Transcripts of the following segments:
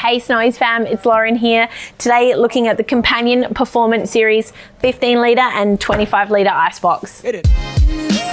Hey Snowies fam, it's Lauren here. Today looking at the Companion Performance Series 15 litre and 25 litre icebox.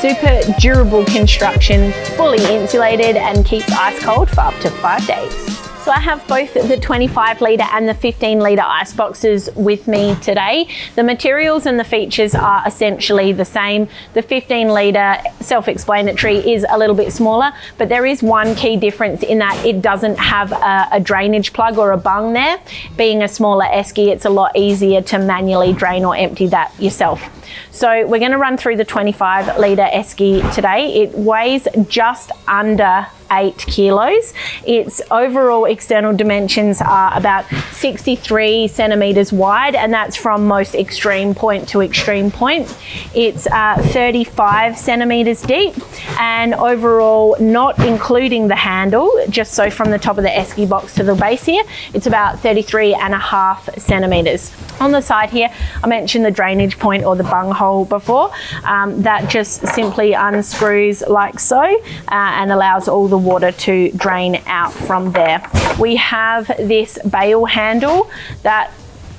Super durable construction, fully insulated and keeps ice cold for up to 5 days. So I have both the 25 litre and the 15 litre ice boxes with me today. The materials and the features are essentially the same. The 15 litre, self-explanatory, is a little bit smaller, but there is one key difference in that it doesn't have a drainage plug or a bung there. Being a smaller esky, it's a lot easier to manually drain or empty that yourself. So we're going to run through the 25 litre esky today. It weighs just under 8 kilos. Its overall external dimensions are about 63 centimeters wide, and that's from most extreme point to extreme point. It's 35 centimeters deep, and overall, not including the handle, just so from the top of the esky box to the base here, it's about 33.5 centimeters. On the side here, I mentioned the drainage point or the bung hole before. That just simply unscrews like so and allows all the water to drain out from there. We have this bail handle that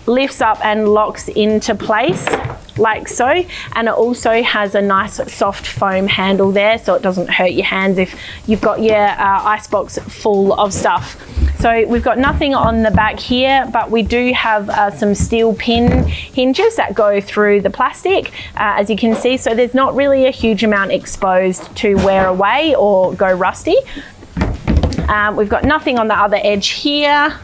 lifts up and locks into place like so, and it also has a nice soft foam handle there so it doesn't hurt your hands if you've got your icebox full of stuff. So we've got nothing on the back here, but we do have some steel pin hinges that go through the plastic, as you can see, so there's not really a huge amount exposed to wear away or go rusty. We've got nothing on the other edge here,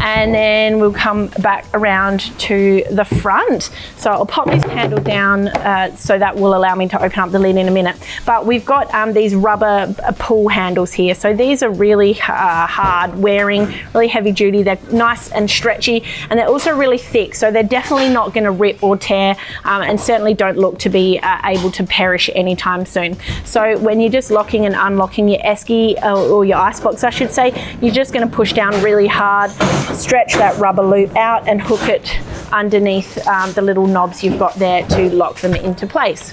and then we'll come back around to the front. So I'll pop this handle down so that will allow me to open up the lid in a minute. But we've got these rubber pull handles here. So these are really hard wearing, really heavy duty. They're nice and stretchy, and they're also really thick. So they're definitely not gonna rip or tear, and certainly don't look to be able to perish anytime soon. So when you're just locking and unlocking your esky, or your icebox I should say, you're just gonna push down really hard, stretch that rubber loop out and hook it underneath the little knobs you've got there to lock them into place.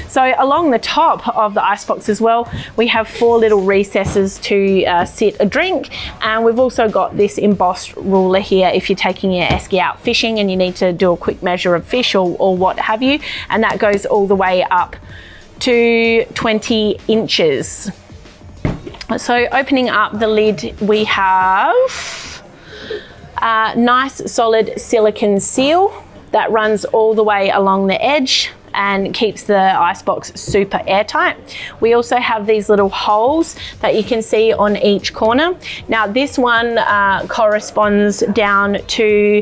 So along the top of the icebox as well, we have 4 little recesses to sit a drink, and we've also got this embossed ruler here if you're taking your esky out fishing and you need to do a quick measure of fish or what have you, and that goes all the way up to 20 inches. So opening up the lid, we have nice solid silicone seal that runs all the way along the edge and keeps the icebox super airtight. We also have these little holes that you can see on each corner. Now this one corresponds down to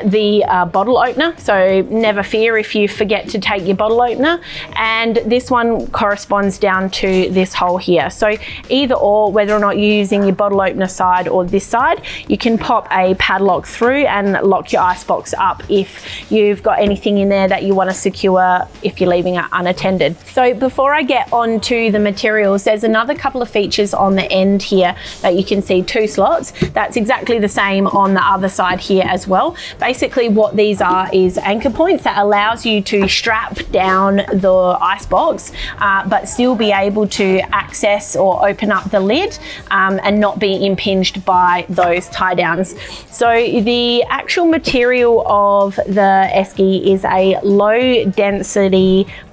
the bottle opener, so never fear if you forget to take your bottle opener. And this one corresponds down to this hole here. So either or, whether or not you're using your bottle opener side or this side, you can pop a padlock through and lock your icebox up if you've got anything in there that you want to secure if you're leaving it unattended. So before I get on to the materials, there's another couple of features on the end here that you can see, 2 slots. That's exactly the same on the other side here as well. Basically what these are is anchor points that allows you to strap down the icebox but still be able to access or open up the lid and not be impinged by those tie downs. So the actual material of the esky is a low density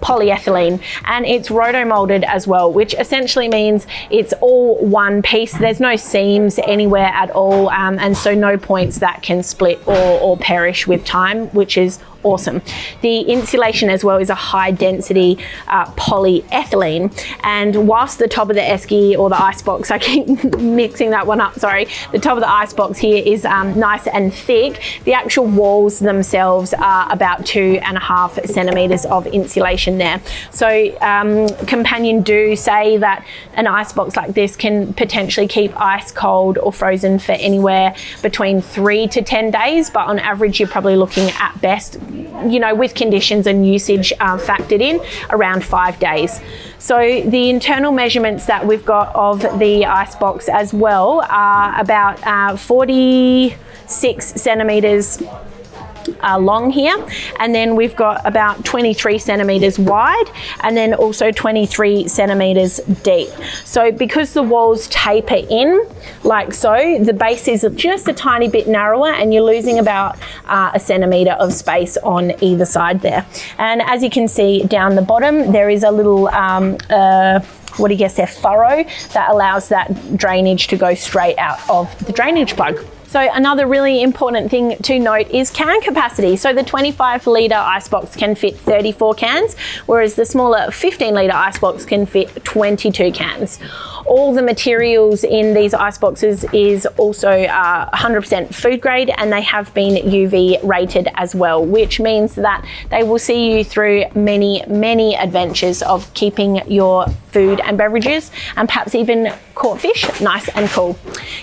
polyethylene, and it's rotomoulded as well, which essentially means it's all one piece. There's no seams anywhere at all, and so no points that can split or perish with time, which is awesome. The insulation as well is a high density polyethylene, and whilst the top of the esky or the icebox, I keep mixing that one up, sorry, the top of the icebox here is nice and thick, the actual walls themselves are about 2.5 centimeters of insulation there. So Companion do say that an icebox like this can potentially keep ice cold or frozen for anywhere between 3 to 10 days, but on average you're probably looking at best, you know, with conditions and usage factored in, around 5 days. So the internal measurements that we've got of the icebox as well are about 46 centimeters long here, and then we've got about 23 centimeters wide, and then also 23 centimeters deep. So because the walls taper in like so, the base is just a tiny bit narrower, and you're losing about a centimeter of space on either side there. And as you can see down the bottom, there is a little what do you guess, their furrow that allows that drainage to go straight out of the drainage plug. So another really important thing to note is can capacity. So the 25 litre icebox can fit 34 cans, whereas the smaller 15 litre icebox can fit 22 cans. All the materials in these iceboxes is also 100% food grade, and they have been UV rated as well, which means that they will see you through many, many adventures of keeping your food and beverages, and perhaps even caught fish, nice and cool.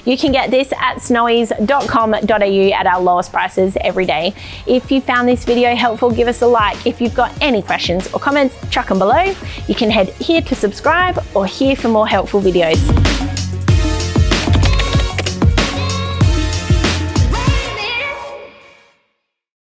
You can get this at snowies.com.au at our lowest prices every day. If you found this video helpful, give us a like. If you've got any questions or comments, chuck them below. You can head here to subscribe or here for more helpful videos.